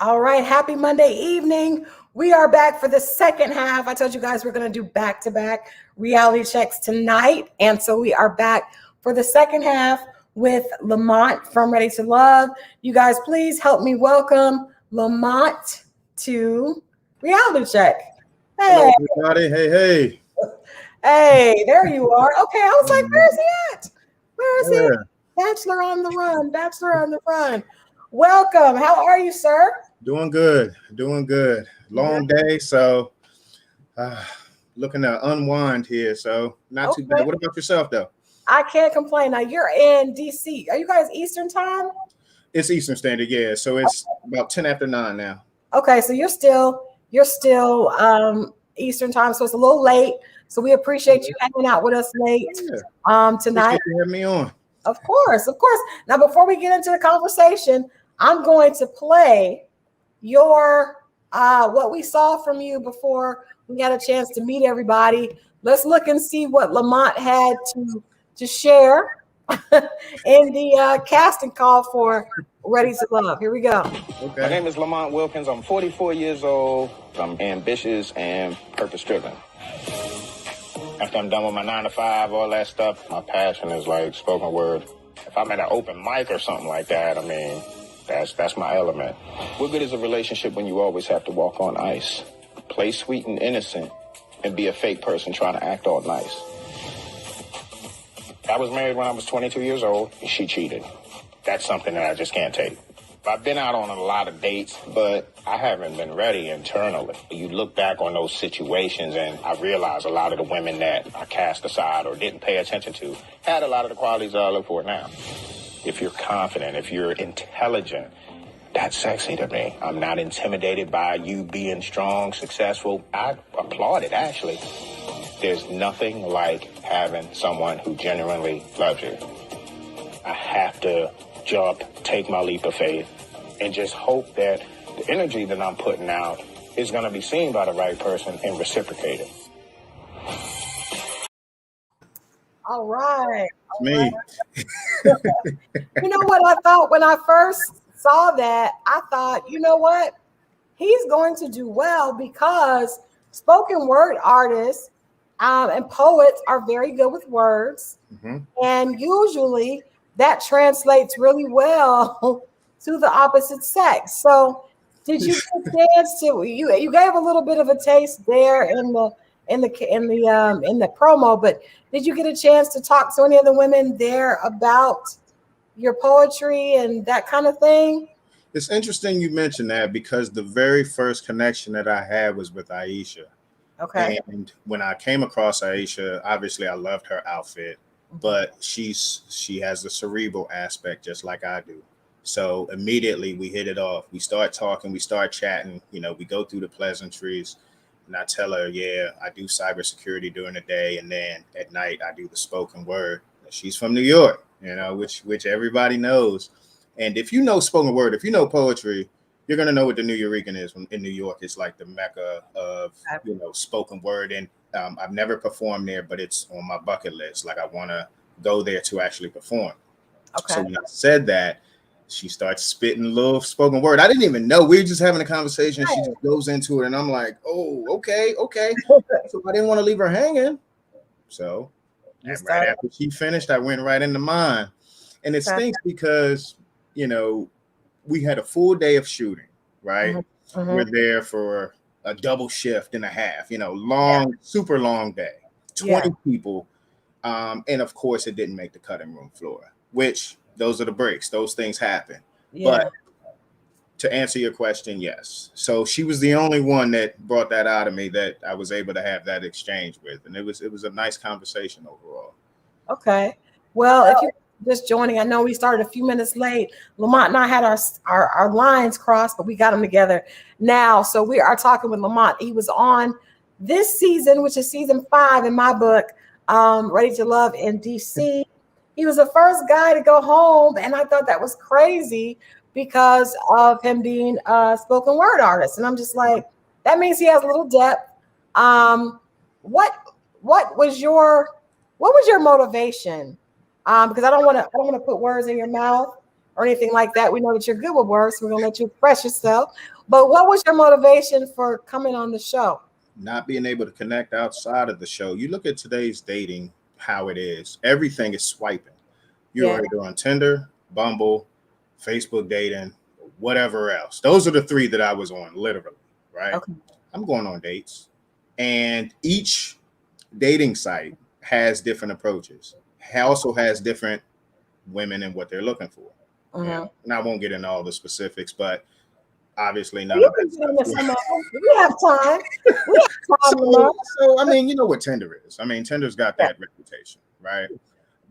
All right, happy Monday evening. We are back for the second half. I told you guys we're going to do back-to-back reality checks tonight. And so we are back for the second half with Lamont from Ready to Love. You guys, please help me welcome Lamont to reality check. Hello, everybody. Hey. Hey, there you are. Okay, I was like, where is he at? Where is he? Yeah. Bachelor on the run. Welcome. How are you, sir? Doing good. Long day, so looking to unwind here. So not too bad. What about yourself, though? I can't complain. Now you're in DC. Are you guys Eastern time? It's Eastern Standard, yeah. So it's about 10 after 9 now. Okay, so you're still Eastern time, so it's a little late. So we appreciate you hanging out with us late tonight. Appreciate you having me on. Of course. Now, before we get into the conversation, I'm going to play your what we saw from you before we had a chance to meet everybody. Let's look and see what Lamont had to share in the casting call for Ready to Love. Here we go. Okay. My name is Lamont Wilkins. I'm 44 years old. I'm ambitious and purpose-driven. After I'm done with my 9 to 5, all that stuff, my passion is like spoken word. If I'm at an open mic or something like that, I mean, that's my element. What good is a relationship when you always have to walk on ice, play sweet and innocent, and be a fake person trying to act all nice? I was married when I was 22 years old, and she cheated. That's something that I just can't take. I've been out on a lot of dates, but I haven't been ready internally. You look back on those situations, and I realize a lot of the women that I cast aside or didn't pay attention to had a lot of the qualities that I look for now. If you're confident, if you're intelligent, that's sexy to me. I'm not intimidated by you being strong, successful. I applaud it, actually. There's nothing like having someone who genuinely loves you. I have to jump, take my leap of faith, and just hope that the energy that I'm putting out is going to be seen by the right person and reciprocated. All right. Me. You know what I thought when I first saw that? I thought, you know what? He's going to do well because spoken word artists and poets are very good with words. Mm-hmm. And usually that translates really well to the opposite sex. So did you get a chance to you gave a little bit of a taste there in the promo, but did you get a chance to talk to any of the women there about your poetry and that kind of thing? It's interesting you mentioned that because the very first connection that I had was with Aisha. Okay. And when I came across Aisha, obviously I loved her outfit, but she has the cerebral aspect just like I do. So immediately we hit it off. We start talking, we start chatting, we go through the pleasantries. And I tell her, yeah, I do cybersecurity during the day. And then at night, I do the spoken word. She's from New York, which everybody knows. And if you know spoken word, if you know poetry, you're going to know what the New Yorican is. In New York, it's like the mecca of, spoken word. And I've never performed there, but it's on my bucket list. Like I want to go there to actually perform. Okay. So when I said that, she starts spitting a little spoken word. I didn't even know. We were just having a conversation. She just goes into it. And I'm like, oh, okay. So I didn't want to leave her hanging. So right after she finished, I went right into mine. And it stinks because, we had a full day of shooting, right? Mm-hmm. Mm-hmm. We're there for a double shift and a half, super long day, 20 people. And of course, it didn't make the cutting room floor, which those are the breaks. Those things happen. Yeah. But to answer your question, yes. So she was the only one that brought that out of me that I was able to have that exchange with. And it was a nice conversation overall. Okay. Well, if you're just joining, I know we started a few minutes late. Lamont and I had our lines crossed, but we got them together now. So we are talking with Lamont. He was on this season, which is season 5 in my book, Ready to Love in DC. He was the first guy to go home, and I thought that was crazy because of him being a spoken word artist. And I'm just like, that means he has a little depth. What was your motivation? Because I don't want to put words in your mouth, or anything like that. We know that you're good with words, so we're gonna let you express yourself. But what was your motivation for coming on the show? Not being able to connect outside of the show. You look at today's dating, how it is. Everything is swiping. You're Yeah. either on Tinder, Bumble, Facebook dating, whatever else. Those are the three that I was on, literally, right? Okay. I'm going on dates. And each dating site has different approaches. Also has different women and what they're looking for. Mhm. And I won't get into all the specifics, but obviously none You of can that get into stuff. some of them. We have time. We have time, Lamont. So, I mean, you know what Tinder is. I mean, Tinder's got Yeah. that reputation, right?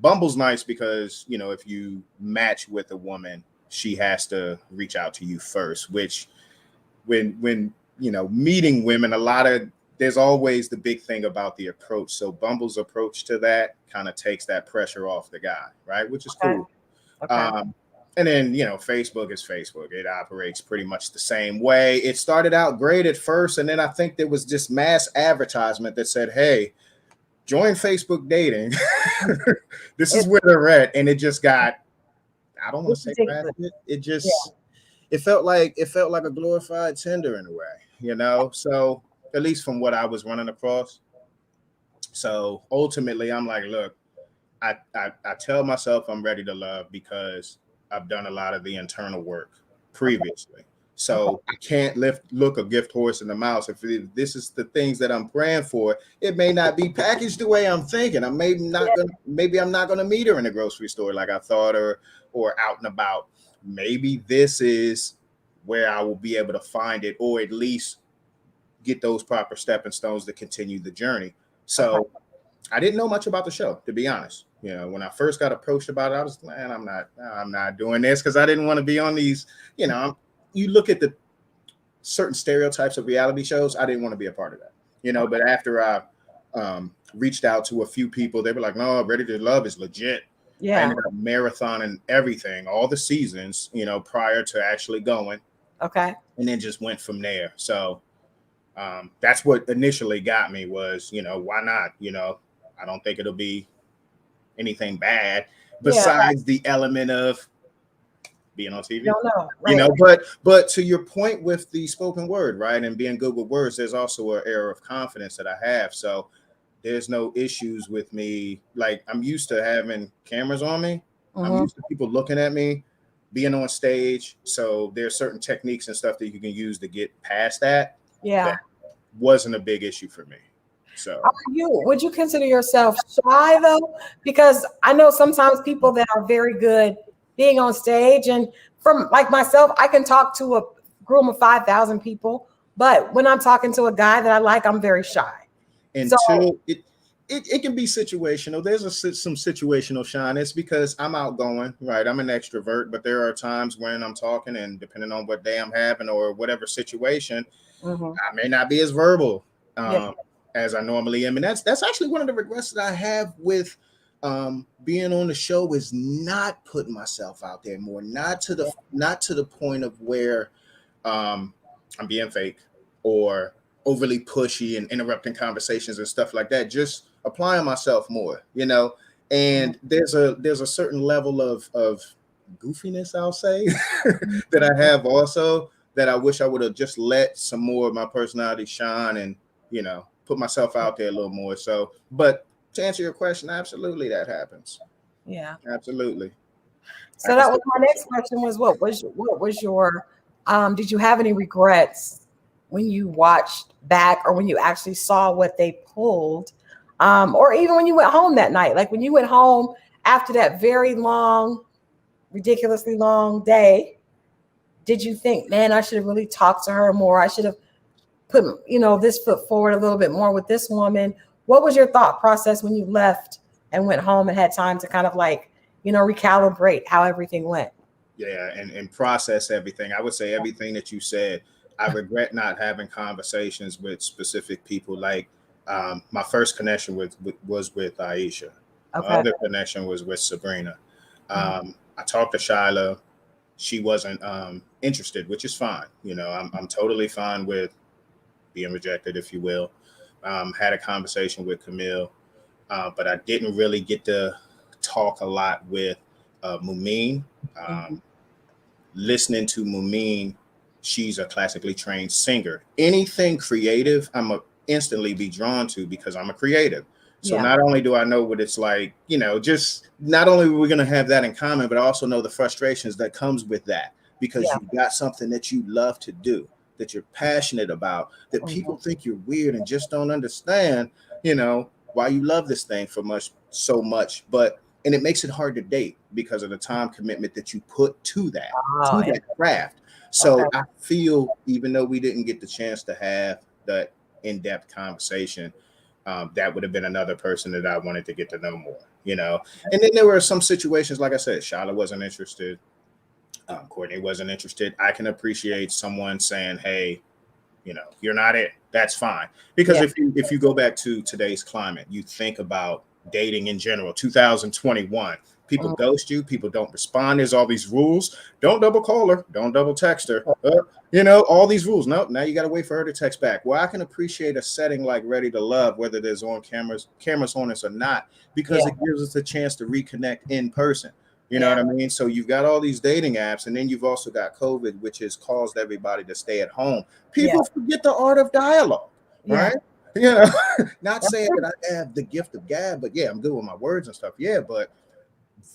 Bumble's nice because, you know, if you match with a woman, she has to reach out to you first, which when you know, meeting women, there's always the big thing about the approach. So Bumble's approach to that kind of takes that pressure off the guy, right? Which is Okay. cool. Okay. And then, you know, Facebook is Facebook. It operates pretty much the same way. It started out great at first, and then I think there was just mass advertisement that said, hey, join Facebook dating. This is where they're at. And it just got, I don't want to It's say ridiculous. ratchet. It Yeah. just it felt like a glorified Tinder in a way, you know. So at least from what I was running across. So ultimately I'm like, look, I tell myself I'm ready to love because I've done a lot of the internal work previously. So I can't look a gift horse in the mouth. If this is the things that I'm praying for, it may not be packaged the way I'm thinking. Maybe I'm not gonna meet her in the grocery store like I thought, or out and about. Maybe this is where I will be able to find it, or at least get those proper stepping stones to continue the journey. So I didn't know much about the show, to be honest. You know, when I first got approached about it, I was, man, I'm not doing this because I didn't want to be on these. You know, you look at the certain stereotypes of reality shows. I didn't want to be a part of that. You know, but after I reached out to a few people, they were like, "No, Ready to Love is legit." I Yeah. ended up marathoning everything, all the seasons, you know, prior to actually going, Okay. and then just went from there. So that's what initially got me was, you know, why not? You know, I don't think it'll be anything bad Yeah. besides the element of being on TV. Don't know. You Right. know, but to your point with the spoken word, right, and being good with words, there's also an air of confidence that I have. So there's no issues with me. Like I'm used to having cameras on me. I'm Mhm. used to people looking at me, being on stage. So there's certain techniques and stuff that you can use to get past that. Yeah. That wasn't a big issue for me. So Would you consider yourself shy though? Because I know sometimes people that are very good being on stage, and from like myself, I can talk to a room of 5,000 people, but when I'm talking to a guy that I like, I'm very shy. So until it can be situational. There's some situational shyness because I'm outgoing, right? I'm an extrovert, but there are times when I'm talking, and depending on what day I'm having or whatever situation, mhm. I may not be as verbal Yeah. as I normally am, and that's actually one of the regrets that I have with being on the show is not putting myself out there more, not to the point of where I'm being fake or overly pushy and interrupting conversations and stuff like that. Just applying myself more, you know. And there's a certain level of goofiness, I'll say, that I have also that I wish I would have just let some more of my personality shine and, you know, put myself out there a little more. So, but to answer your question, absolutely that happens. Yeah. Absolutely. I So can that say was my next question was what was your did you have any regrets when you watched back or when you actually saw what they pulled? Or even when you went home that night, like when you went home after that very long, ridiculously long day, did you think, man, I should have really talked to her more? I should have put, this foot forward a little bit more with this woman. What was your thought process when you left and went home and had time to kind of like, recalibrate how everything went? Yeah, and process everything. I would say everything that you said. I regret not having conversations with specific people. Like my first connection was with Aisha. My Okay. other connection was with Sabrina. Mhm. I talked to Shyla. She wasn't interested, which is fine. You know, I'm totally fine with being rejected, if you will. Had a conversation with Camille, but I didn't really get to talk a lot with Mumin. Mhm. listening to Mumin, she's a classically trained singer. Anything creative, I'm a instantly be drawn to because I'm a creative. So Yeah. not only do I know what it's like, just not only are we going to have that in common, but I also know the frustrations that comes with that because Yeah. you've got something that you love to do, that you're passionate about, that people think you're weird and just don't understand, why you love this thing so much. And it makes it hard to date because of the time commitment that you put to Oh, that craft. okay. So I feel, even though we didn't get the chance to have that in-depth conversation, that would have been another person that I wanted to get to know more, And then there were some situations, like I said, Shala wasn't interested. Courtney wasn't interested. I can appreciate someone saying, hey, you're not it. That's fine. Because Yeah. if you go back to today's climate, you think about dating in general, 2021, people ghost you, people don't respond. There's all these rules. Don't double call her, don't double text her. All these rules. No, now you got to wait for her to text back. Well, I can appreciate a setting like Ready to Love, whether there's cameras on us or not, because it gives us a chance to reconnect in person. You know what I mean? So you've got all these dating apps, and then you've also got COVID, which has caused everybody to stay at home. People forget the art of dialogue, right? Not saying that I have the gift of gab, but I'm good with my words and stuff. But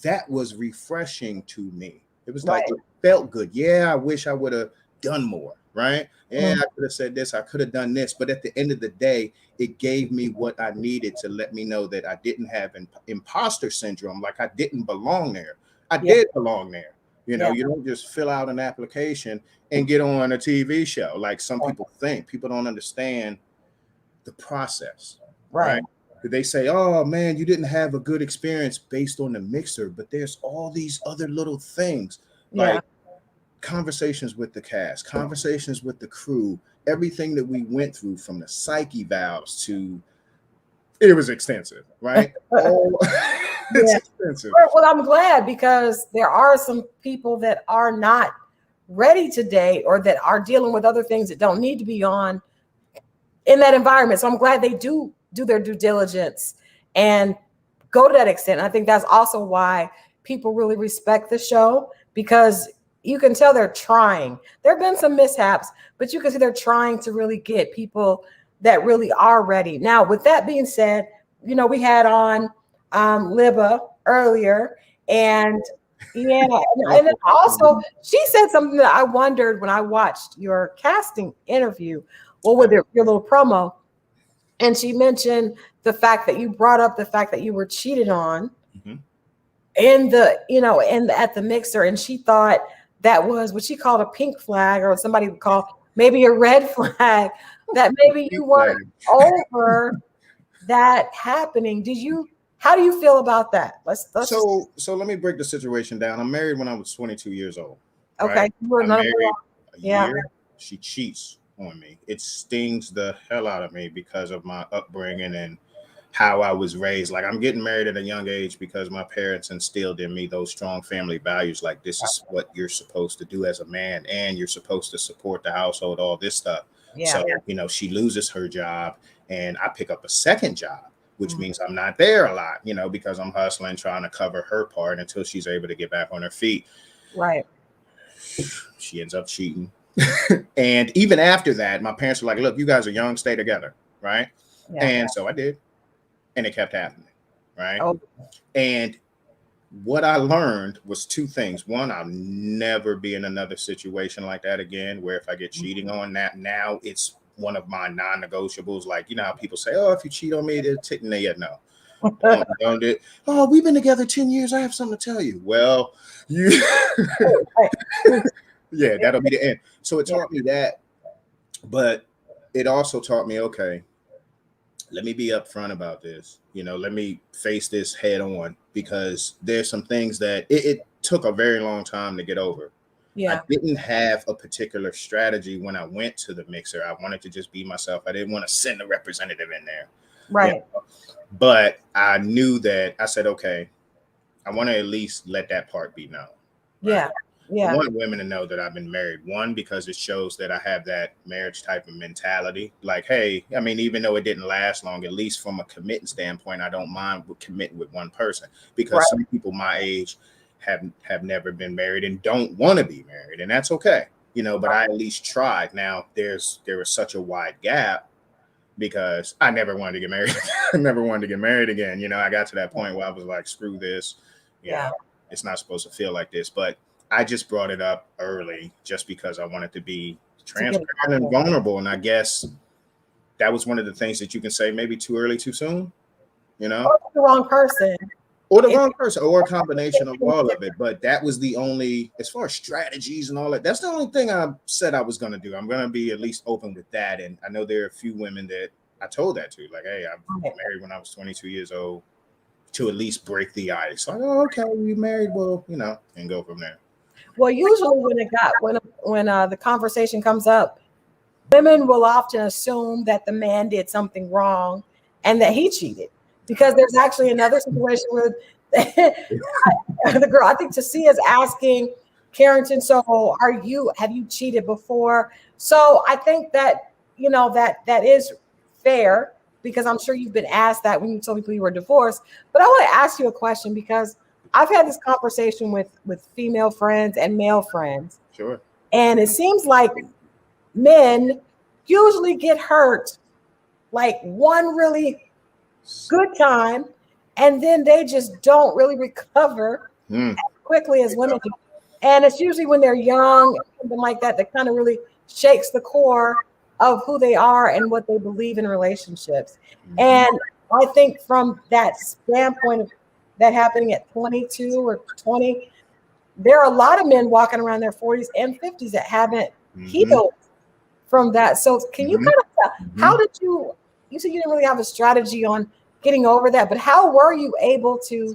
that was refreshing to me. It was like, it felt good. I wish I would have done more, right? I could have said this, I could have done this. But at the end of the day, it gave me what I needed to let me know that I didn't have imposter syndrome, like I didn't belong there. I did belong there. You don't just fill out an application and get on a TV show like some people think. People don't understand the process, right? They say, oh man, you didn't have a good experience based on the mixer, but there's all these other little things like conversations with the cast, conversations with the crew, everything that we went through from the psyche valves to it was extensive, right? It's expensive. Well, I'm glad because there are some people that are not ready to date or that are dealing with other things that don't need to be on in that environment. So I'm glad they do their due diligence and go to that extent. And I think that's also why people really respect the show, because you can tell they're trying. There have been some mishaps, but you can see they're trying to really get people that really are ready. Now, with that being said, we had on Libba earlier, and and then also she said something that I wondered when I watched your casting interview, with your little promo, and she mentioned the fact that you brought up the fact that you were cheated on in at the mixer, and she thought that was what she called a pink flag, or somebody would call maybe a red flag, that maybe you weren't over that happening. How do you feel about that? So let me break the situation down. I'm married when I was 22 years old. Okay. Right? You were I'm married a Yeah. year. She cheats on me. It stings the hell out of me because of my upbringing and how I was raised. Like, I'm getting married at a young age because my parents instilled in me those strong family values. Like, this is what you're supposed to do as a man, and you're supposed to support the household, all this stuff. Yeah. So, she loses her job and I pick up a second job, which means I'm not there a lot, because I'm hustling, trying to cover her part until she's able to get back on her feet. Right. She ends up cheating. And even after that, my parents were like, look, you guys are young, stay together. Right. Yeah. And so I did. And it kept happening. Right. Oh. And what I learned was two things. One, I'll never be in another situation like that again, where if I get cheating on that, now it's one of my non-negotiables. Like, how people say, oh, if you cheat on me, they're taking no. Don't do it. Oh, we've been together 10 years. I have something to tell you. Well, yeah, that'll be the end. So it taught me that, but it also taught me, okay, let me be upfront about this. Let me face this head on, because there's some things that it took a very long time to get over. Yeah. I didn't have a particular strategy when I went to the mixer. I wanted to just be myself. I didn't want to send a representative in there. Right. But I knew that I said, okay, I want to at least let that part be known. Right? Yeah. I want women to know that I've been married. One, because it shows that I have that marriage type of mentality. Like, hey, I mean, even though it didn't last long, at least from a committing standpoint, I don't mind committing with one person, because some people my age, have never been married and don't want to be married, and that's okay, but I at least tried. Now there was such a wide gap because I never wanted to get married. I never wanted to get married again. I got to that point where I was like, screw this. It's not supposed to feel like this. But I just brought it up early just because I wanted to be transparent and vulnerable. And I guess that was one of the things that you can say maybe too early, too soon, Or the wrong person. Or the wrong person, or a combination of all of it. But that was the only, as far as strategies and all that, that's the only thing I said I was going to do. I'm going to be at least open with that. And I know there are a few women that I told that to, like, hey, I was married when I was 22 years old, to at least break the ice. Like, oh, okay, you married, well, and go from there. Well, usually when the conversation comes up, women will often assume that the man did something wrong and that he cheated. Because there's actually another situation where the girl, I think Tasia is asking Carrington, so have you cheated before? So I think that, that is fair, because I'm sure you've been asked that when you told people you were divorced. But I want to ask you a question, because I've had this conversation with female friends and male friends. Sure. And it seems like men usually get hurt like one really good time, and then they just don't really recover as quickly as women do. And it's usually when they're young, something like that kind of really shakes the core of who they are and what they believe in relationships. And I think from that standpoint of that happening at 22 or 20, there are a lot of men walking around their 40s and 50s that haven't healed from that. So can you kind of tell, how did you said you didn't really have a strategy on getting over that, but how were you able to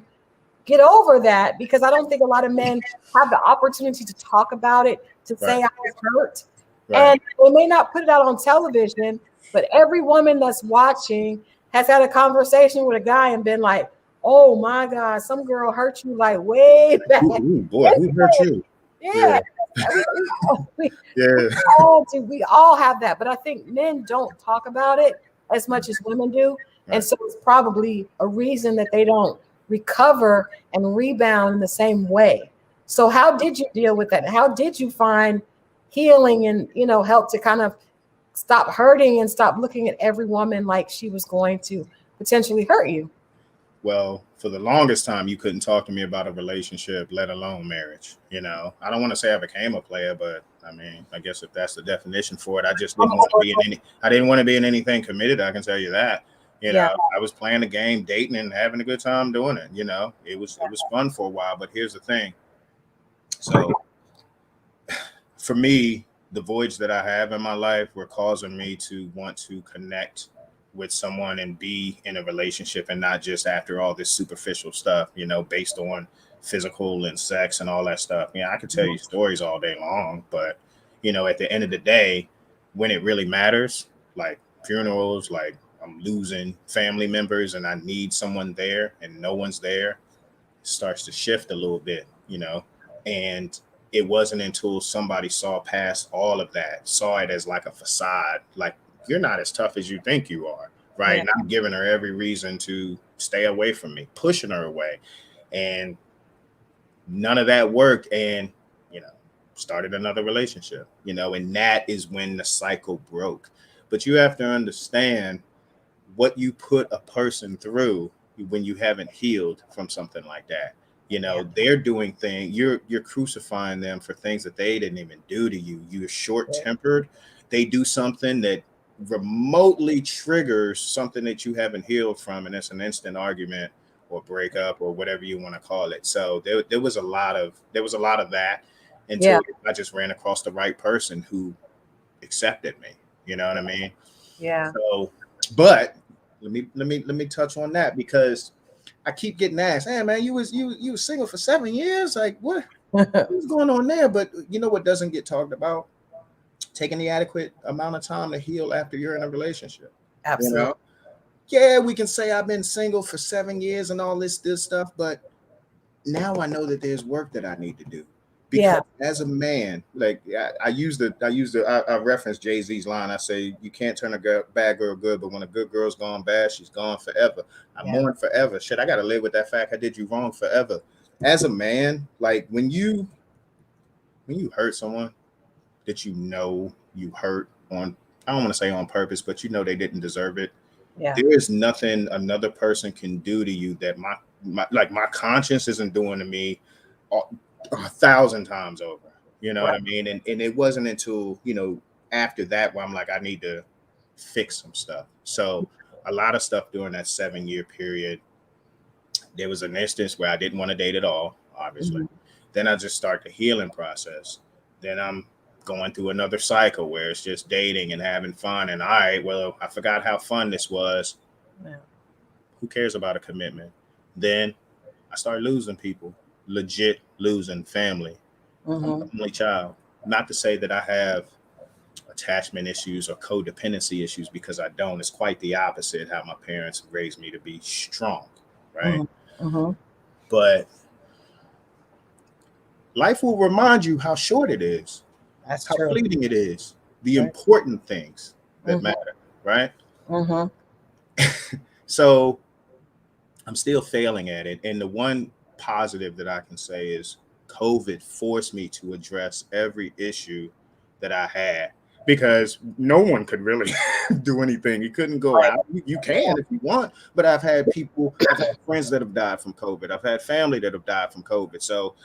get over that? Because I don't think a lot of men have the opportunity to talk about it, to say I was hurt. And they may not put it out on television, but every woman that's watching has had a conversation with a guy and been like, oh my God, some girl hurt you like way back. Ooh, boy, who hurt you? Yeah. We all have that, but I think men don't talk about it as much as women do. And so it's probably a reason that they don't recover and rebound in the same way. So how did you deal with that? How did you find healing and, help to kind of stop hurting and stop looking at every woman like she was going to potentially hurt you? Well, for the longest time, you couldn't talk to me about a relationship, let alone marriage. I don't want to say I became a player, but I mean, I guess if that's the definition for it, I just didn't want to be I didn't want to be in anything committed. I can tell you that. I was playing the game, dating and having a good time doing it. It was fun for a while, but here's the thing. So for me, the voids that I have in my life were causing me to want to connect with someone and be in a relationship, and not just after all this superficial stuff, based on physical and sex and all that stuff. I could tell you stories all day long, but, at the end of the day, when it really matters, like funerals, like I'm losing family members and I need someone there and no one's there, it starts to shift a little bit, and it wasn't until somebody saw past all of that, saw it as like a facade, like you're not as tough as you think you are, right? Yeah. Not giving her every reason to stay away from me, pushing her away, and none of that worked. And, started another relationship, and that is when the cycle broke. But you have to understand what you put a person through when you haven't healed from something like that. They're doing things, you're crucifying them for things that they didn't even do to you. You're short-tempered. They do something that remotely triggers something that you haven't healed from, and it's an instant argument or breakup or whatever you want to call it. So there was a lot of that until I just ran across the right person who accepted me. You know what I mean? Yeah. So, but let me touch on that, because I keep getting asked, hey man, you was single for 7 years? Like what? What's going on there? But what doesn't get talked about? Taking the adequate amount of time to heal after you're in a relationship. Absolutely. Yeah, we can say I've been single for 7 years and all this stuff, but now I know that there's work that I need to do. Because as a man, like I referenced Jay-Z's line. I say, you can't turn a bad girl good, but when a good girl's gone bad, she's gone forever. I mourn forever. Shit, I got to live with that fact. I did you wrong forever. as a man, like when you hurt someone that you hurt on, I don't want to say on purpose, but they didn't deserve it. Yeah. There is nothing another person can do to you that my conscience isn't doing to me 1,000 times over. You know what I mean? And it wasn't until, after that where I'm like, I need to fix some stuff. So a lot of stuff during that 7-year period, there was an instance where I didn't want to date at all, obviously. Mm-hmm. Then I just start the healing process. Then I'm going through another cycle where it's just dating and having fun. And all right, well, I forgot how fun this was. Yeah. Who cares about a commitment? Then I start losing people, legit losing family. Mm-hmm. I'm the only child. Not to say that I have attachment issues or codependency issues, because I don't. It's quite the opposite how my parents raised me to be strong, right? Mm-hmm. Mm-hmm. But life will remind you how short it is, That's how true. fleeting it is, the Right. important things that Mm-hmm. matter, right? Mm-hmm. So I'm still failing at it. And the one positive that I can say is COVID forced me to address every issue that I had, because no one could really do anything. You couldn't go out. You can if you want, but I've had friends that have died from COVID. I've had family that have died from COVID. So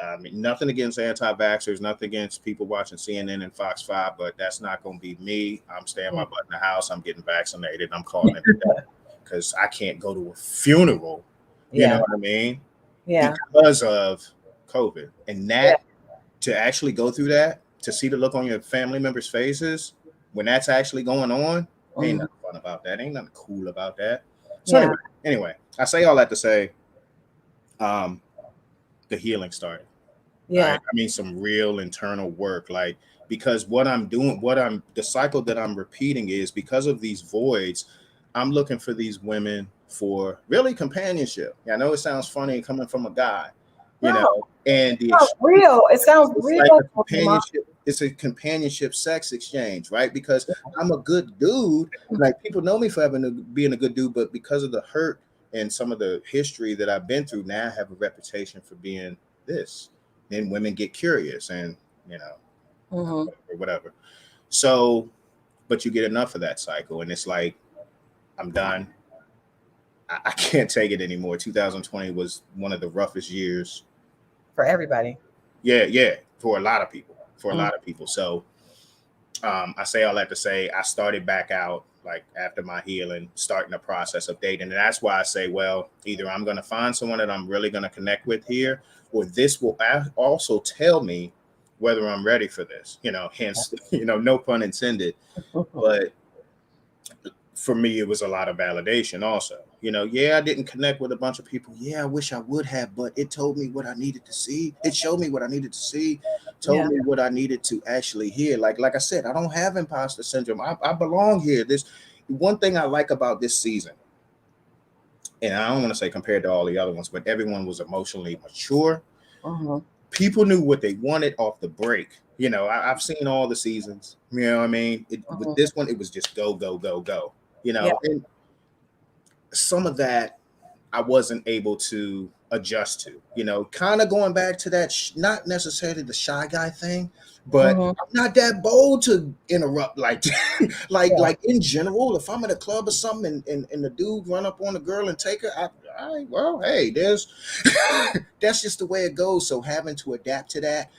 I mean, nothing against anti-vaxxers, nothing against people watching CNN and Fox 5, but that's not going to be me. I'm staying my butt in the house. I'm getting vaccinated. I'm calling it because I can't go to a funeral. You know what I mean? Yeah. Because of COVID. And that, to actually go through that, to see the look on your family members' faces when that's actually going on, ain't nothing fun about that. Ain't nothing cool about that. So anyway, I say all that to say, the healing started. Yeah. Right? I mean, some real internal work, like, because what I'm doing, the cycle that I'm repeating is because of these voids, I'm looking for these women for really companionship. Yeah, I know it sounds funny coming from a guy, and it sounds real. It sounds real. Like a companionship. It's a companionship sex exchange, right? Because I'm a good dude. Like, people know me for being a good dude, but because of the hurt and some of the history that I've been through, now I have a reputation for being this. Then women get curious and, or whatever. So, but you get enough of that cycle and it's like, I'm done. I can't take it anymore. 2020 was one of the roughest years. For everybody. Yeah. For a lot of people. So I say all that to say I started back out, like, after my healing, starting the process of dating. And that's why I say, well, either I'm going to find someone that I'm really going to connect with here, or this will also tell me whether I'm ready for this, hence, no pun intended. But for me, it was a lot of validation also. I didn't connect with a bunch of people. Yeah, I wish I would have, but it told me what I needed to see. It showed me what I needed to see, told me what I needed to actually hear. Like I said, I don't have imposter syndrome. I belong here. This one thing I like about this season, and I don't want to say compared to all the other ones, but everyone was emotionally mature. People knew what they wanted off the break. I've seen all the seasons. You know what I mean? With this one, it was just go, go, go, go. And some of that I wasn't able to adjust to, kind of going back to that, not necessarily the shy guy thing, but I'm not that bold to interrupt like like in general. If I'm at a club or something and the dude run up on the girl and take her, well, hey, there's that's just the way it goes. So having to adapt to that.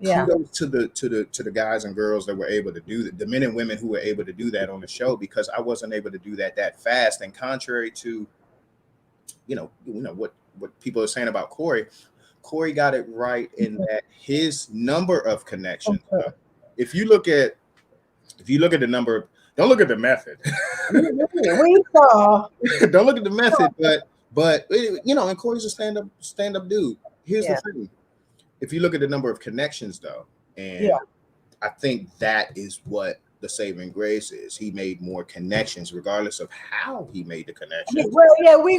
Kudos to the guys and girls that were able to do that, the men and women who were able to do that on the show, because I wasn't able to do that fast. And contrary to what people are saying about Corey got it right in that his number of connections. If you look at the number, don't look at the method. We saw. Don't look at the method, but and Corey's a stand-up dude. Here's the thing. If you look at the number of connections, though, and I think that is what the saving grace is. He made more connections, regardless of how he made the connections. Well, we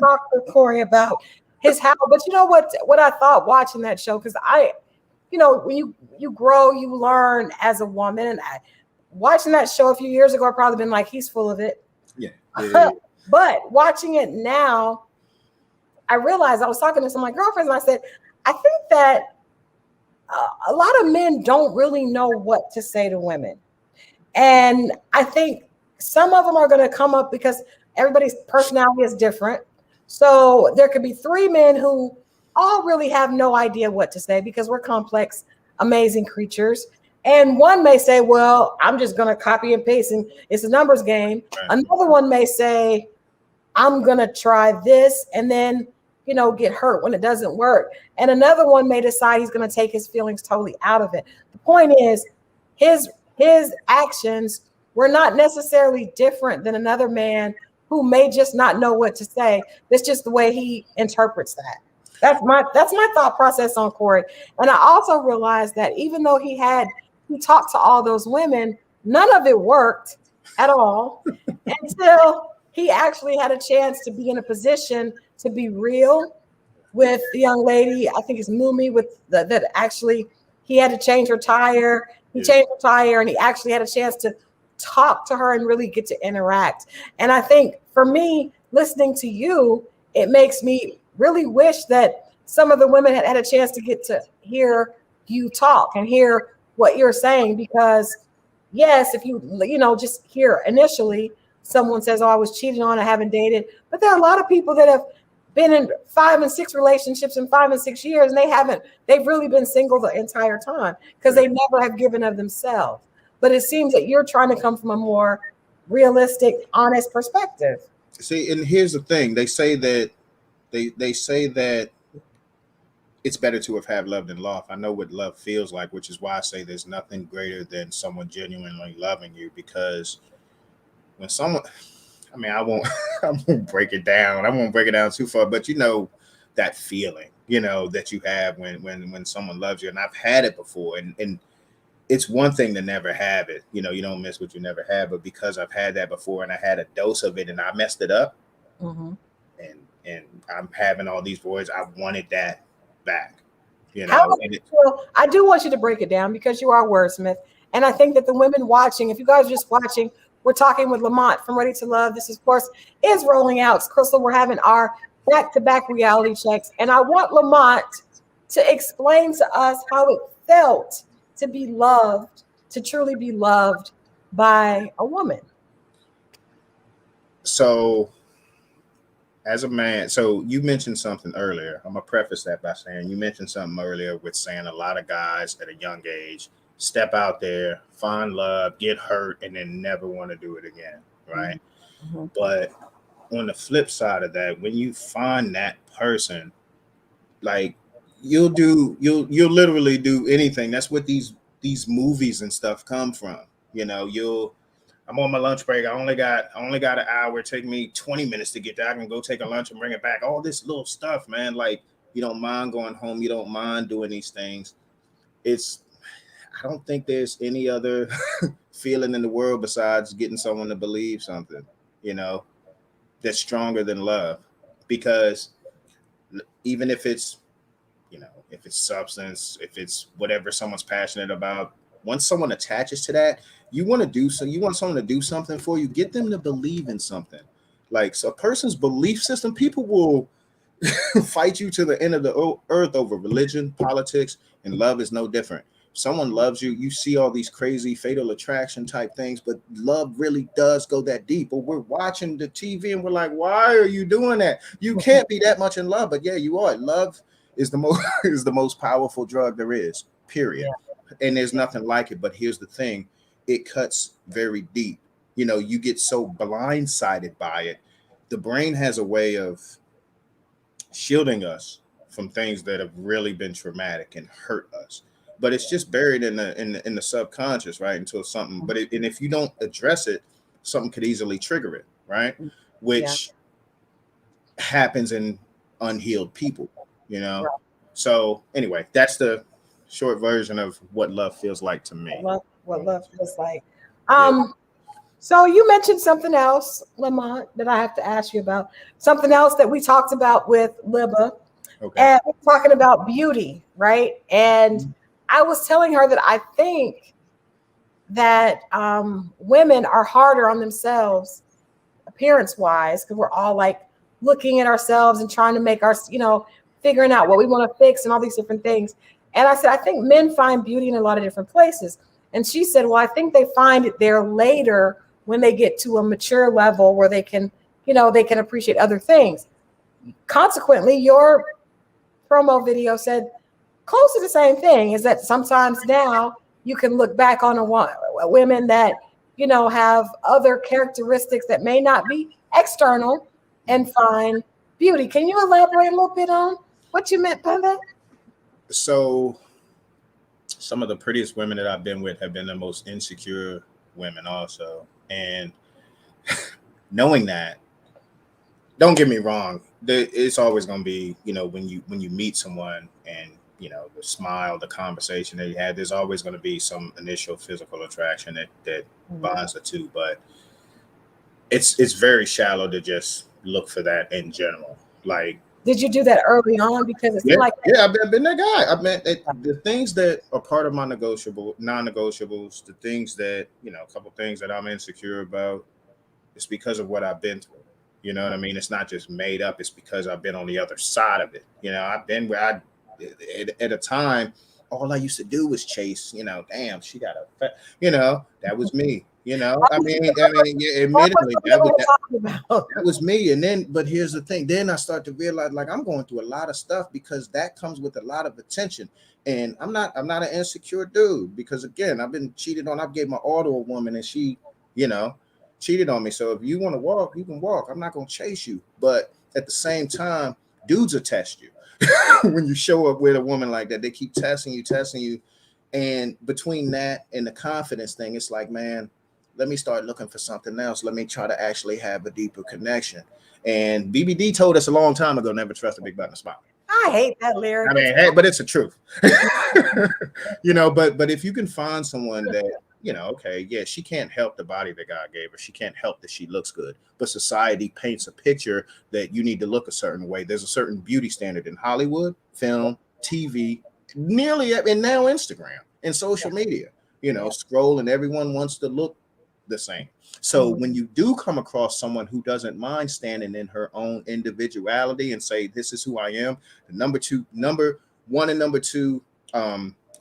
talked to Corey about his how, but you know what I thought watching that show, because when you grow, you learn as a woman, and watching that show a few years ago, I've probably been like, he's full of it. Yeah. But watching it now, I realized I was talking to some of my girlfriends and I said, I think that a lot of men don't really know what to say to women. And I think some of them are going to come up because everybody's personality is different. So there could be three men who all really have no idea what to say because we're complex, amazing creatures. And one may say, well, I'm just going to copy and paste and it's a numbers game. Right. Another one may say, I'm going to try this and then, get hurt when it doesn't work. And another one may decide he's going to take his feelings totally out of it. The point is his actions were not necessarily different than another man who may just not know what to say. That's just the way he interprets that. That's my thought process on Corey. And I also realized that even though he talked to all those women, none of it worked at all until he actually had a chance to be in a position to be real with the young lady. I think it's Mumi that actually he had to change her tire. He changed her tire and he actually had a chance to talk to her and really get to interact. And I think for me, listening to you, it makes me really wish that some of the women had a chance to get to hear you talk and hear what you're saying. Because yes, if you just hear initially someone says, oh, I was cheated on, I haven't dated. But there are a lot of people that have been in 5 and 6 relationships in 5 and 6 years, and they've really been single the entire time because they never have given of themselves. But it seems that you're trying to come from a more realistic, honest perspective. See, and here's the thing. They say that it's better to have had love than lost. I know what love feels like, which is why I say there's nothing greater than someone genuinely loving you. Because when someone, I won't break it down. I won't break it down too far, but that feeling, that you have when someone loves you. And I've had it before. And it's one thing to never have it. You don't miss what you never had. But because I've had that before and I had a dose of it and I messed it up, mm-hmm. and I'm having all these voids, I wanted that back. I do want you to break it down because you are a wordsmith. And I think that the women watching, if you guys are just watching, we're talking with Lamont from Ready to Love. This, of course, is Rolling Out. Crystal, we're having our back-to-back reality checks. And I want Lamont to explain to us how it felt to be loved, to truly be loved by a woman. So, as a man, so you mentioned something earlier. I'm going to preface that by saying you mentioned something earlier with saying a lot of guys at a young age step out there, find love, get hurt, and then never want to do it again, right? Mm-hmm. But on the flip side of that, when you find that person, like you'll literally do anything. That's what these movies and stuff come from. I'm on my lunch break. I only got an hour. Take me 20 minutes to get there. I can go take a lunch and bring it back. All this little stuff, man. Like you don't mind going home. You don't mind doing these things. I don't think there's any other feeling in the world besides getting someone to believe something, that's stronger than love. Because even if it's, if it's substance, if it's whatever someone's passionate about, once someone attaches to that, you want someone to do something for you, get them to believe in something. Like, so a person's belief system, people will fight you to the end of the earth over religion, politics, and love is no different. Someone loves you, you see all these crazy fatal attraction type things, but love really does go that deep. But we're watching the TV and we're like, why are you doing that? You can't be that much in love. But yeah, you are. Love is the most powerful drug there is, period. Yeah. And there's nothing like it. But here's the thing, it cuts very deep. You get so blindsided by it. The brain has a way of shielding us from things that have really been traumatic and hurt us. But it's just buried in the subconscious, right? Until something, and if you don't address it, something could easily trigger it, right? Which happens in unhealed people, Right. So anyway, that's the short version of what love feels like to me. What love feels like. So you mentioned something else, Lamont, that I have to ask you about. Something else that we talked about with Libba. Okay. And we're talking about beauty, right? And I was telling her that I think that women are harder on themselves appearance-wise because we're all like looking at ourselves and trying to make our, figuring out what we want to fix and all these different things. And I said, I think men find beauty in a lot of different places. And she said, well, I think they find it there later when they get to a mature level where they can, they can appreciate other things. Consequently, your promo video said close to the same thing, is that sometimes now you can look back on women that, have other characteristics that may not be external and find beauty. Can you elaborate a little bit on what you meant by that? So some of the prettiest women that I've been with have been the most insecure women also. And knowing that, don't get me wrong, it's always going to be, when you meet someone and, the smile, the conversation that you had, there's always going to be some initial physical attraction that bonds the two. But it's very shallow to just look for that in general. Like, did you do that early on? Because it's like I've been that guy. I mean, the things that are part of my non-negotiables, the things that, a couple things that I'm insecure about, it's because of what I've been through. You know what I mean? It's not just made up. It's because I've been on the other side of it. I've been where at a time, all I used to do was chase, damn, she got that was me. I mean, admittedly, that was me. And then, but here's the thing. Then I start to realize, like, I'm going through a lot of stuff because that comes with a lot of attention. And I'm not an insecure dude because, again, I've been cheated on. I gave my all to a woman and she, cheated on me. So if you want to walk, you can walk. I'm not going to chase you. But at the same time, dudes will test you. When you show up with a woman like that, they keep testing you. And between that and the confidence thing, it's like, man, let me start looking for something else. Let me try to actually have a deeper connection. And BBD told us a long time ago, never trust a big button smile. I hate that lyric. I mean, hey, but it's the truth. But if you can find someone that, okay, yeah, she can't help the body that God gave her. She can't help that she looks good. But society paints a picture that you need to look a certain way. There's a certain beauty standard in Hollywood, film, TV, and now Instagram and social media. Scroll and everyone wants to look the same. So when you do come across someone who doesn't mind standing in her own individuality and say, this is who I am, the number one and number two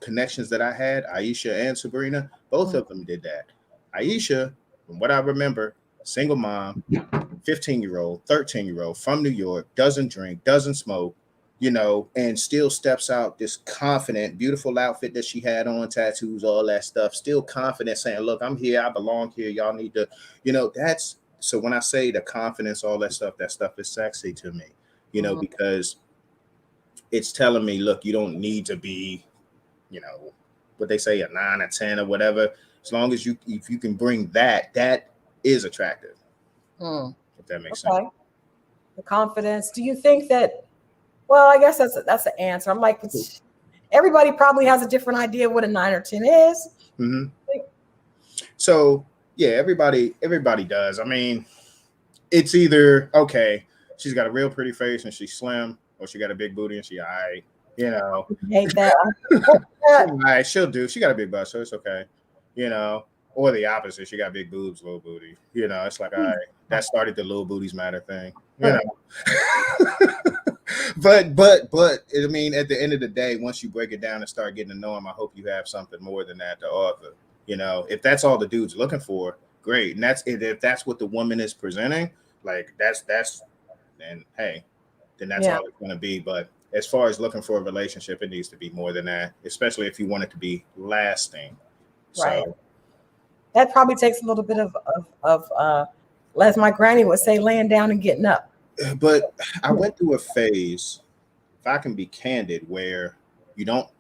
connections that I had, Aisha and Sabrina, both of them did that. Aisha, from what I remember, single mom, 15-year-old, 13-year-old from New York, doesn't drink, doesn't smoke, and still steps out this confident, beautiful outfit that she had on, tattoos, all that stuff, still confident, saying, look, I'm here, I belong here, y'all need to, that's, so when I say the confidence, all that stuff is sexy to me, because it's telling me, look, you don't need to be, what they say, a 9 or 10 or whatever, as long as if you can bring that is attractive. If that makes sense. The confidence. Do you think that, well, I guess that's the answer. I'm like, everybody probably has a different idea of what a 9 or 10 is. Mm-hmm. So yeah, everybody does. I mean, it's either, okay, she's got a real pretty face and she's slim, or she got a big booty and she, I hate that. all right, she'll do. She got a big butt, so it's okay. Or the opposite. She got big boobs, little booty. It's like, all right, that started the little booties matter thing. But I mean, at the end of the day, once you break it down and start getting to know them, I hope you have something more than that to offer. If that's all the dude's looking for, great. And if that's what the woman is presenting, like that's then hey, then that's all it's going to be. But as far as looking for a relationship, it needs to be more than that, especially if you want it to be lasting. Right. So that probably takes a little bit of as my granny would say, laying down and getting up. But I went through a phase, if I can be candid, where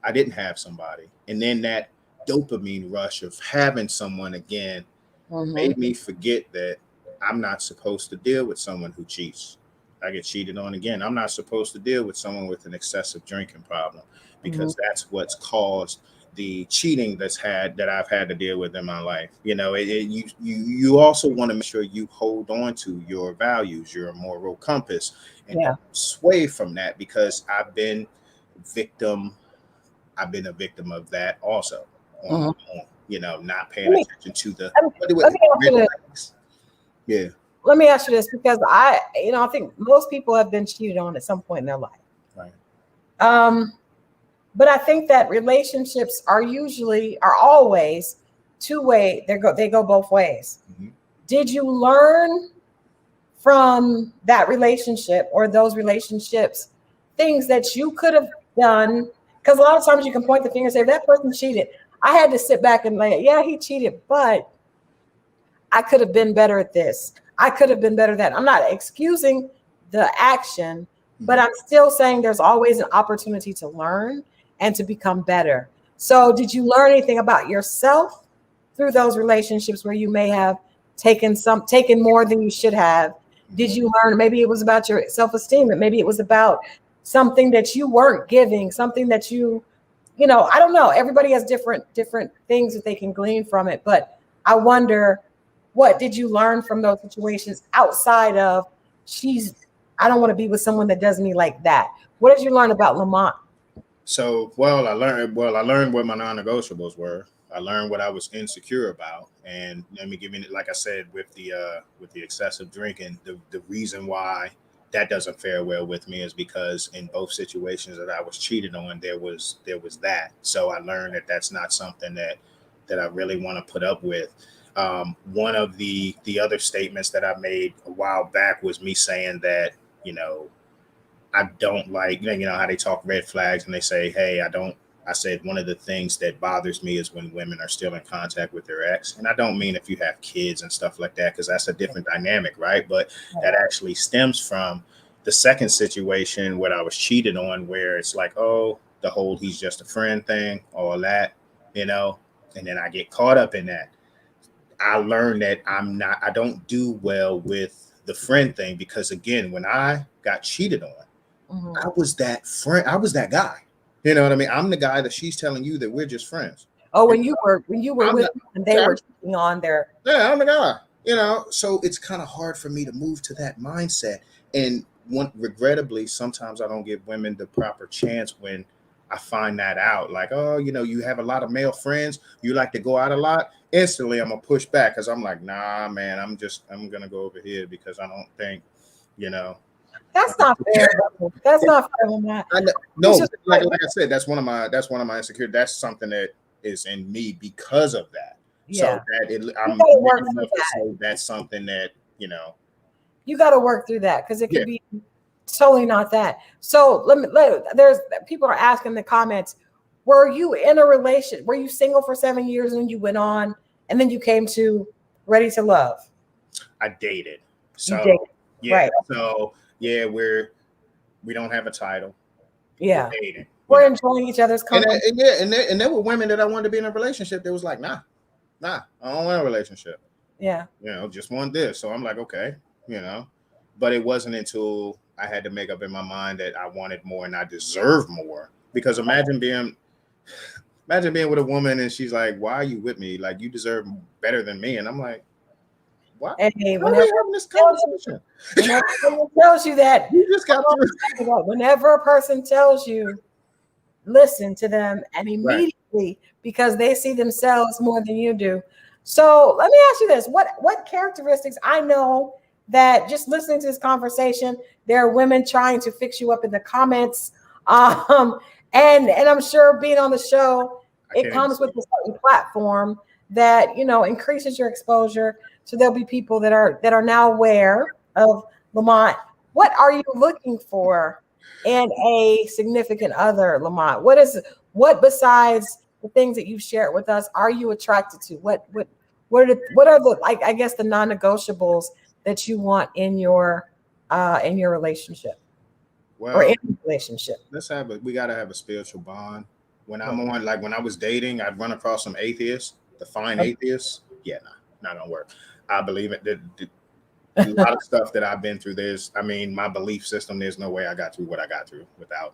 I didn't have somebody. And then that dopamine rush of having someone again made me forget that I'm not supposed to deal with someone who cheats. I get cheated on again. I'm not supposed to deal with someone with an excessive drinking problem, because that's what's caused the cheating that I've had to deal with in my life. You also want to make sure you hold on to your values, your moral compass, and sway from that, because I've been a victim of that also. Not paying attention to the. let me ask you this, because I think most people have been cheated on at some point in their life. Right. But I think that relationships are always two-way. They go both ways. Mm-hmm. Did you learn from that relationship or those relationships things that you could have done? Because a lot of times you can point the finger and say, that person cheated. I had to sit back and like, yeah, he cheated, but I could have been better at this. I could have been better at that. I'm not excusing the action, but I'm still saying there's always an opportunity to learn and to become better. So did you learn anything about yourself through those relationships where you may have taken more than you should have? Did you learn, maybe it was about your self-esteem, and maybe it was about something that you weren't giving, something that I don't know. Everybody has different things that they can glean from it. But I wonder, what did you learn from those situations outside of I don't want to be with someone that does me like that? What did you learn about Lamont? So, I learned what my non-negotiables were. I learned what I was insecure about, and let me give you, like I said, with the excessive drinking, the reason why that doesn't fare well with me is because in both situations that I was cheated on, there was that. So I learned that that's not something that I really want to put up with. One of the other statements that I made a while back was me saying that, I don't like, how they talk red flags and they say, hey, I said one of the things that bothers me is when women are still in contact with their ex. And I don't mean if you have kids and stuff like that, because that's a different dynamic, right? But that actually stems from the second situation where I was cheated on, where it's like, oh, the whole he's just a friend thing, all that, and then I get caught up in that. I learned that I don't do well with the friend thing, because again, when I got cheated on, I was that friend. I was that guy. You know what I mean? I'm the guy that she's telling you that we're just friends. Oh, when you were with them and they were cheating on their. Yeah, I'm the guy. So it's kind of hard for me to move to that mindset. And regrettably, sometimes I don't give women the proper chance when I find that out. Like, oh, you have a lot of male friends. You like to go out a lot. Instantly, I'm gonna push back because I'm like, nah, man. I'm gonna go over here because I don't think, That's not fair. That's not fair. No, like I said, that's one of my insecurities. That's something that is in me because of that. Yeah. So that I'm enough to say that's something that you got to work through that, because it could be totally not that. So there's people are asking in the comments, were you in a relation? Were you single for 7 years and you went on and then you came to Ready to Love? I dated. So you dated. Yeah. Right. So yeah, we don't have a title. Yeah. We're dating. We're enjoying each other's company. And there were women that I wanted to be in a relationship that was like, nah, I don't want a relationship. Yeah. Just want this. So I'm like, okay, but it wasn't until I had to make up in my mind that I wanted more and I deserved more. Because imagine being with a woman and she's like, why are you with me? Like, you deserve better than me. And I'm like, what? Hey, whenever having this conversation? Whenever someone tells you that, you just got whenever a person tells you, listen to them, and immediately, because they see themselves more than you do. So let me ask you this: what characteristics? I know that just listening to this conversation, there are women trying to fix you up in the comments, and I'm sure being on the show, it comes with a certain platform that increases your exposure. So there'll be people that are now aware of Lamont. What are you looking for in a significant other, Lamont? What besides the things that you've shared with us are you attracted to? What are the, like, I guess, the non-negotiables that you want in your relationship? Or in a relationship? We gotta have a spiritual bond. When I'm on, like when I was dating, I'd run across some atheists, atheists. Yeah, not gonna work. I believe it. A lot of stuff that I've been through, my belief system, there's no way I got through what I got through without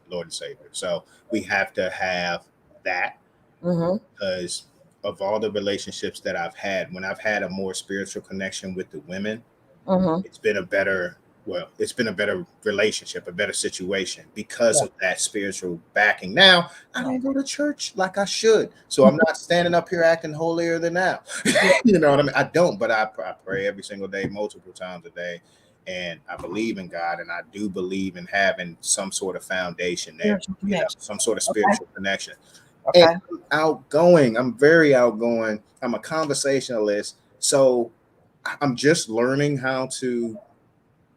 Lord and Savior. So we have to have that, because of all the relationships that I've had, when I've had a more spiritual connection with the women, it's been a better well, it's been a better relationship, a better situation because of that spiritual backing. Now, I don't go to church like I should. So I'm not standing up here acting holier than thou. You know what I mean? I don't, but I pray every single day, multiple times a day. And I believe in God, and I do believe in having some sort of foundation there, some sort of spiritual connection. Okay. And I'm outgoing. I'm very outgoing. I'm a conversationalist. So I'm just learning how to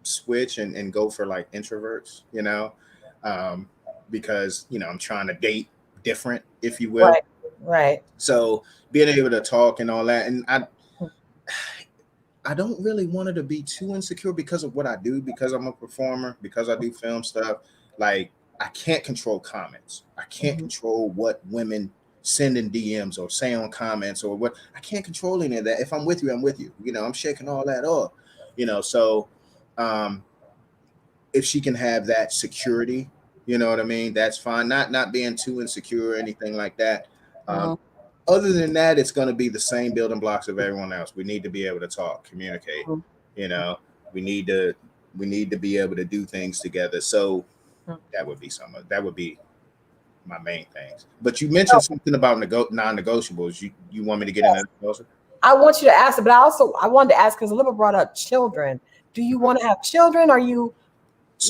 switch and go for like introverts, because, I'm trying to date different, if you will. Right. So being able to talk and all that. And I don't really want her to be too insecure because of what I do, because I'm a performer, because I do film stuff. Like, I can't control comments. I can't control what women send in DMs or say on comments or what. I can't control any of that. If I'm with you, I'm with you. I'm shaking all that off. So if she can have that security, you know what I mean, that's fine. Not being too insecure or anything like that. Other than that, it's going to be the same building blocks of everyone else. We need to be able to talk, communicate. We need to be able to do things together. So that would be my main things. But you mentioned something about non-negotiables. You want me to get into that? I want you to ask it, but I wanted to ask because Olivia brought up children. Do you want to have children? Where are you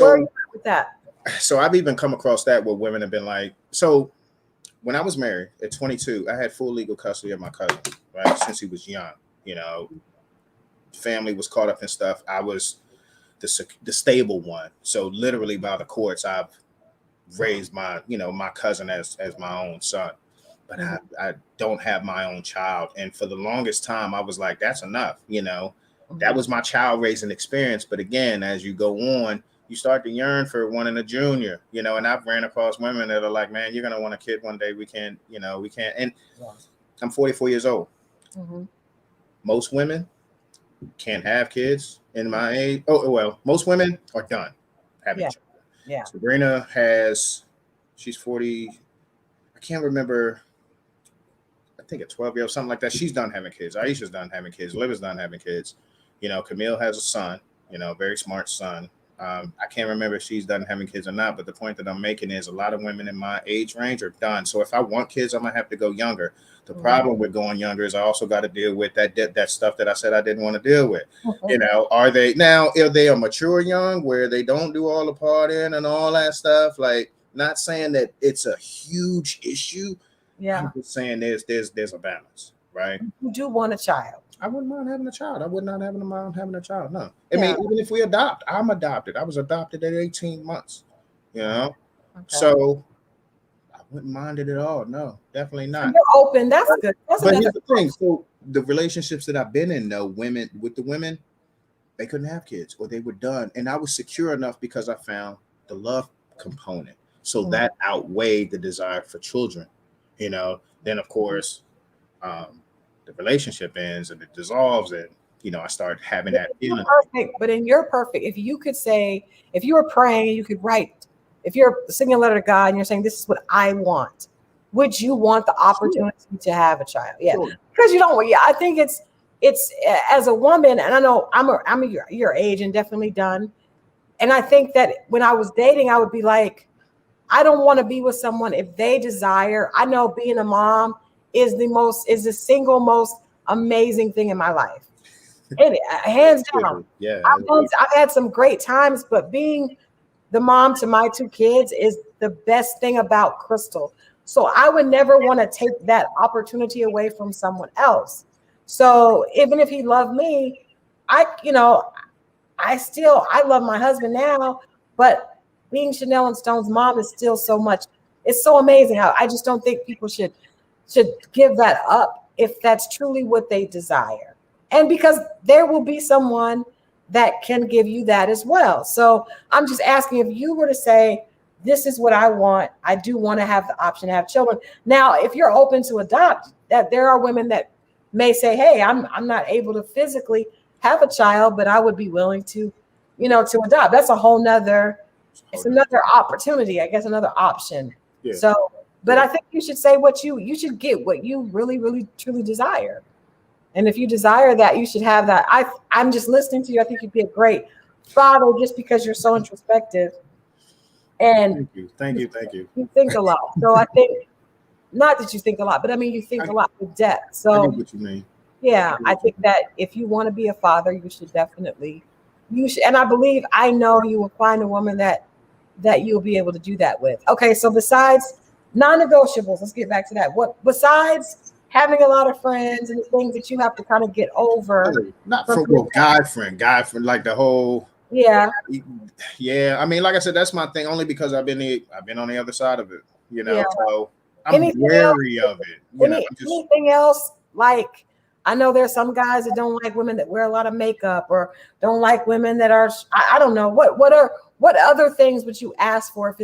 at with that? So I've even come across that where women have been like, so when I was married at 22, I had full legal custody of my cousin, right? Since he was young, family was caught up in stuff. I was the stable one. So literally by the courts, I've raised my cousin as my own son, but I don't have my own child. And for the longest time, I was like, that's enough. That was my child raising experience. But again, as you go on, you start to yearn for wanting a junior, and I've ran across women that are like, man, you're going to want a kid one day. We can't. And I'm 44 years old. Most women can't have kids in my age. Oh, well, most women are done having children. Yeah. Sabrina she's 40. I can't remember. I think at 12 years, something like that. She's done having kids. Aisha's done having kids. Liva's done having kids. Camille has a son, very smart son. I can't remember if she's done having kids or not, but the point that I'm making is a lot of women in my age range are done. So if I want kids, I'm gonna have to go younger. The problem with going younger is I also got to deal with that stuff that I said I didn't want to deal with. Are they a mature young where they don't do all the partying and all that stuff? Like, not saying that it's a huge issue. Yeah. I'm just saying there's a balance, right? You do want a child. I wouldn't mind having a child. I would not mind having a child. No. I mean, even if we adopt, I'm adopted. I was adopted at 18 months, So I wouldn't mind it at all. No, definitely not. You're open. That's good. But here's the thing. So the relationships that I've been in, though, with the women, they couldn't have kids or they were done. And I was secure enough because I found the love component. So that outweighed the desire for children, Then, of course, the relationship ends and it dissolves, and I start having that feeling. Perfect, but in your perfect, if you could say, if you were praying and you could write, if you're singing a letter to God and you're saying, this is what I want, would you want the opportunity to have a child? Yeah, because you don't. Yeah, I think it's as a woman, and I know I'm your age and definitely done, and I think that when I was dating, I would be like, I don't want to be with someone if they desire. I know being a mom is the single most amazing thing in my life. And hands down. Yeah. I've had some great times, but being the mom to my two kids is the best thing about Crystal. So I would never want to take that opportunity away from someone else. So even if he loved me, I love my husband now, but being Chanel and Stone's mom is still so much. It's so amazing how I just don't think people should give that up if that's truly what they desire. And because there will be someone that can give you that as well. So I'm just asking, if you were to say, this is what I want, I do want to have the option to have children. Now, if you're open to adopt, that there are women that may say, hey, I'm not able to physically have a child, but I would be willing to, to adopt. That's a whole nother, it's another opportunity, I guess, another option. Yeah. So, but I think you should say you should get what you really, really, truly desire. And if you desire that, you should have that. I'm just listening to you. I think you'd be a great father just because you're so introspective and Thank you. you think a lot. So I think, not that you think a lot, but I mean, you think a lot with depth. I So get what you mean. yeah, I think that if you want to be a father, you should definitely, and I know you will find a woman that you'll be able to do that with. Okay, so besides non-negotiables, let's get back to that. What besides having a lot of friends and the things that you have to kind of get over? Not for well, guy friend, like the whole. Yeah. Yeah, I mean, like I said, that's my thing. Only because I've been on the other side of it, Yeah. So I'm wary of it. Anything else? Like, I know there's some guys that don't like women that wear a lot of makeup, or don't like women that are. I don't know what other things would you ask for if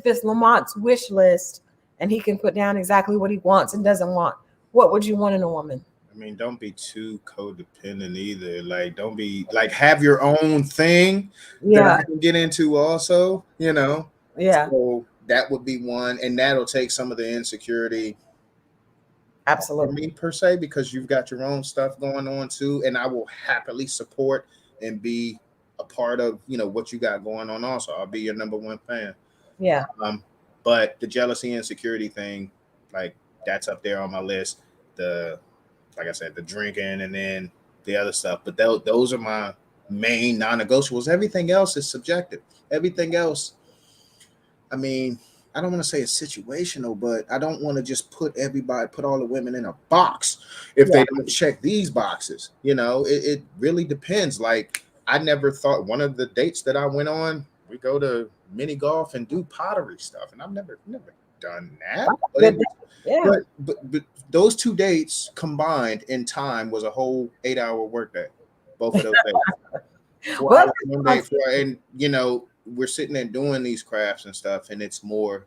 it's Lamont's wish list and he can put down exactly what he wants and doesn't want. What would you want in a woman? I mean, don't be too codependent either. Like, don't be like have your own thing that I can get into also, Yeah. So that would be one, and that'll take some of the insecurity. Absolutely. For me per se, because you've got your own stuff going on too, and I will happily support and be a part of what you got going on. Also, I'll be your number one fan. Yeah. But the jealousy and insecurity thing, like that's up there on my list. Like I said, the drinking and then the other stuff. But those are my main non-negotiables. Everything else is subjective. Everything else, I mean, I don't want to say it's situational, but I don't want to just put all the women in a box if they don't check these boxes. It really depends. Like, I never thought one of the dates that I went on, we go to mini golf and do pottery stuff. And I've never done that. But those two dates combined in time was a whole 8-hour workday. Both of those days. And we're sitting there doing these crafts and stuff, and it's more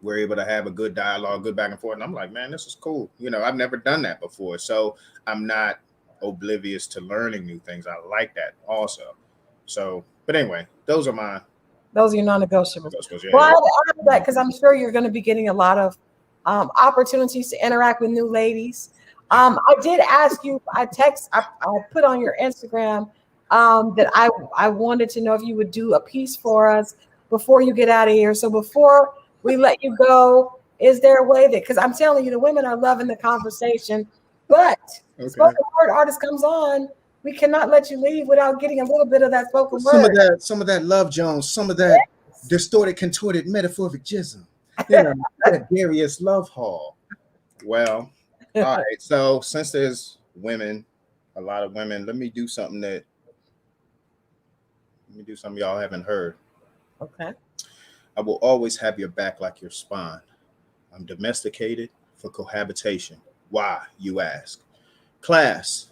we're able to have a good dialogue, good back and forth. And I'm like, man, this is cool. I've never done that before. So I'm not oblivious to learning new things. I like that also. So, but anyway, those are your non-negotiables. Yeah, well, I have that because I'm sure you're going to be getting a lot of opportunities to interact with new ladies. I did ask you, I put on your Instagram that I wanted to know if you would do a piece for us before you get out of here. So before we let you go, is there a way that, because I'm telling you, the women are loving the conversation, but spoken word artist comes on, we cannot let you leave without getting a little bit of that spoken word. Some of that Love Jones, some of that distorted, contorted, metaphoric jism. That Darius Love Hall. Well, all right. So since there's a lot of women, let me do something y'all haven't heard. Okay. I will always have your back like your spine. I'm domesticated for cohabitation. Why, you ask? Class.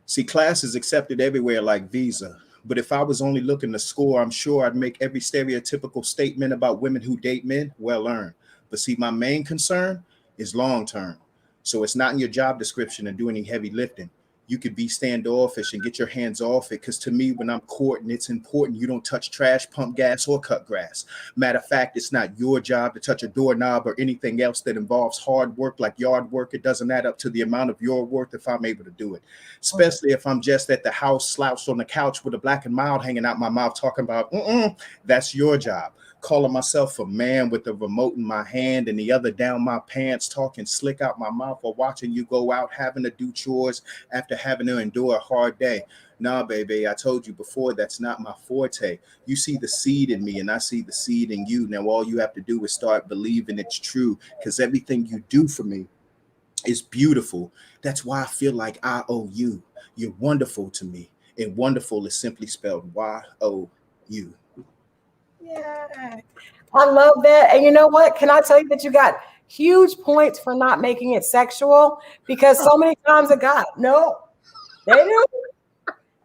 See, class is accepted everywhere like Visa. But if I was only looking to score, I'm sure I'd make every stereotypical statement about women who date men well earned. But see, my main concern is long term. So it's not in your job description to do any heavy lifting. You could be standoffish and get your hands off it. Because to me, when I'm courting, it's important you don't touch trash, pump gas, or cut grass. Matter of fact, it's not your job to touch a doorknob or anything else that involves hard work like yard work. It doesn't add up to the amount of your worth if I'm able to do it. Especially if I'm just at the house slouched on the couch with a black and mild hanging out my mouth talking about, that's your job. Calling myself a man with a remote in my hand and the other down my pants, talking slick out my mouth or watching you go out having to do chores after having to endure a hard day. Nah, baby, I told you before, that's not my forte. You see the seed in me and I see the seed in you. Now all you have to do is start believing it's true, because everything you do for me is beautiful. That's why I feel like I owe you. You're wonderful to me. And wonderful is simply spelled Y-O-U. Yeah, I love that. And you know what? Can I tell you that you got huge points for not making it sexual? Because so many times a guy, no, they do.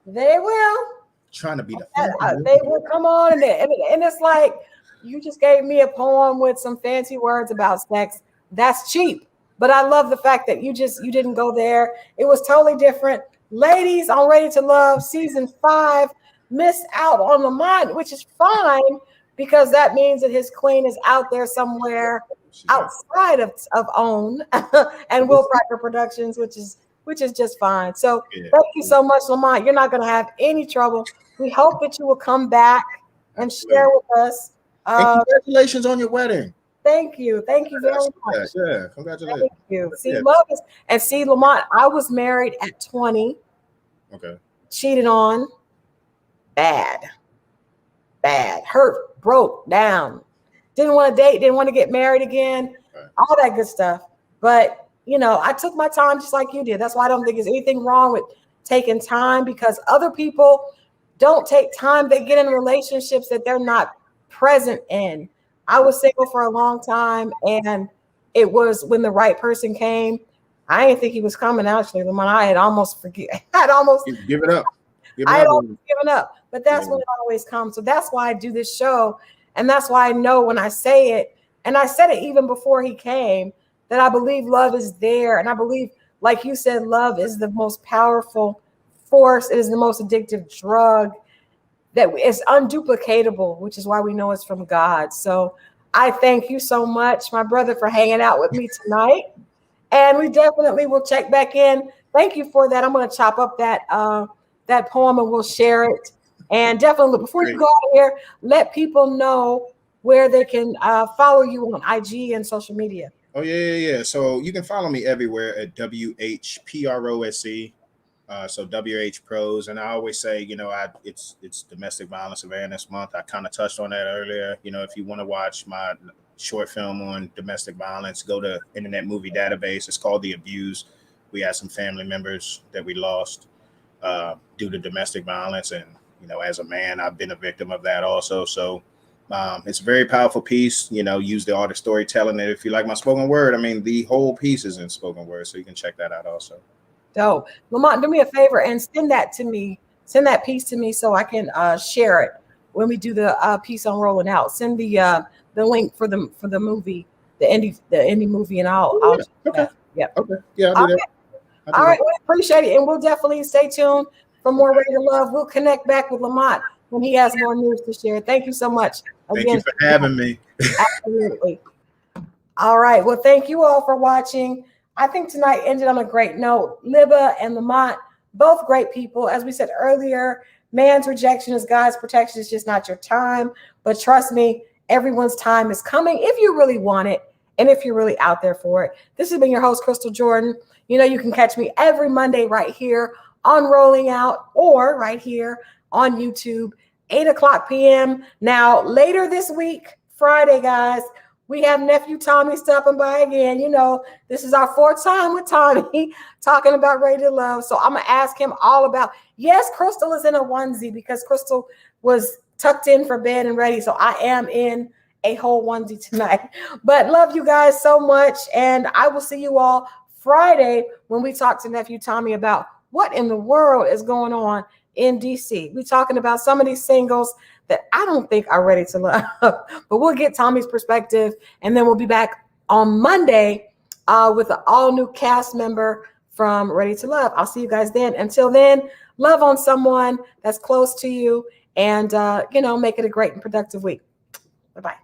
They will. Trying to be the they will come on and it's like, you just gave me a poem with some fancy words about sex. That's cheap. But I love the fact that you didn't go there. It was totally different. Ladies on Ready to Love season 5 missed out on Lamont, which is fine, because that means that his queen is out there somewhere outside of OWN and Will Packer Productions, which is just fine. So thank you so much, Lamont. You're not going to have any trouble We hope that you will come back and share with us. And congratulations on your wedding. Thank you. Thank you very much. Yeah, congratulations. Thank you. See, love is, and see, Lamont, I was married at 20. Okay. Cheated on. Bad. Hurt, broke down. Didn't want to date, didn't want to get married again. Right. All that good stuff. But, you know, I took my time just like you did. That's why I don't think there's anything wrong with taking time, because other people don't take time. They get in relationships that they're not present in. I was single for a long time, and it was when the right person came. I didn't think he was coming, actually. Lamont, I had almost give it up. I had almost given up, but that's when it always comes. So that's why I do this show. And that's why I know when I say it, and I said it even before he came, that I believe love is there. And I believe, like you said, love is the most powerful force. It is the most addictive drug that is unduplicatable, which is why we know it's from God. So I thank you so much, my brother, for hanging out with me tonight. And we definitely will check back in. Thank you for that. I'm going to chop up that poem and we'll share it. And definitely, before you go out here, let people know where they can follow you on IG and social media. Oh, yeah. So you can follow me everywhere at WHPROSE. So WH Pros. And I always say, you know, it's Domestic Violence Awareness Month. I kind of touched on that earlier. You know, if you want to watch my short film on domestic violence, go to Internet Movie Database. It's called The Abuse. We had some family members that we lost due to domestic violence. And, you know, as a man, I've been a victim of that also. So it's a very powerful piece. You know, use the art of storytelling. And if you like my spoken word, I mean, the whole piece is in spoken word. So you can check that out also. So, Lamont, do me a favor and send that to me. Send that piece to me so I can share it when we do the piece on Rolling Out. Send the link for the movie, the indie movie, and I'll okay. Yep. Okay. Yeah, I'll do that. All right, we appreciate it, and we'll definitely stay tuned for more Ready to Love. We'll connect back with Lamont when he has more news to share. Thank you so much. Thank you for having me. Absolutely. All right. Well, thank you all for watching. I think tonight ended on a great note. Libba and Lamont, both great people. As we said earlier, man's rejection is God's protection. It's just not your time. But trust me, everyone's time is coming if you really want it and if you're really out there for it. This has been your host, Crystal Jordan. You know, you can catch me every Monday right here on Rolling Out or right here on YouTube, 8:00 p.m. Now, later this week, Friday, guys, we have nephew Tommy stopping by again. You know, this is our 4th time with Tommy talking about Ready to Love. So I'm going to ask him all about, yes, Crystal is in a onesie because Crystal was tucked in for bed and ready. So I am in a whole onesie tonight. But love you guys so much. And I will see you all Friday when we talk to nephew Tommy about what in the world is going on in DC. We're talking about some of these singles that I don't think are ready to love, but we'll get Tommy's perspective. And then we'll be back on Monday with an all new cast member from Ready to Love. I'll see you guys then. Until then, love on someone that's close to you and, you know, make it a great and productive week. Bye-bye.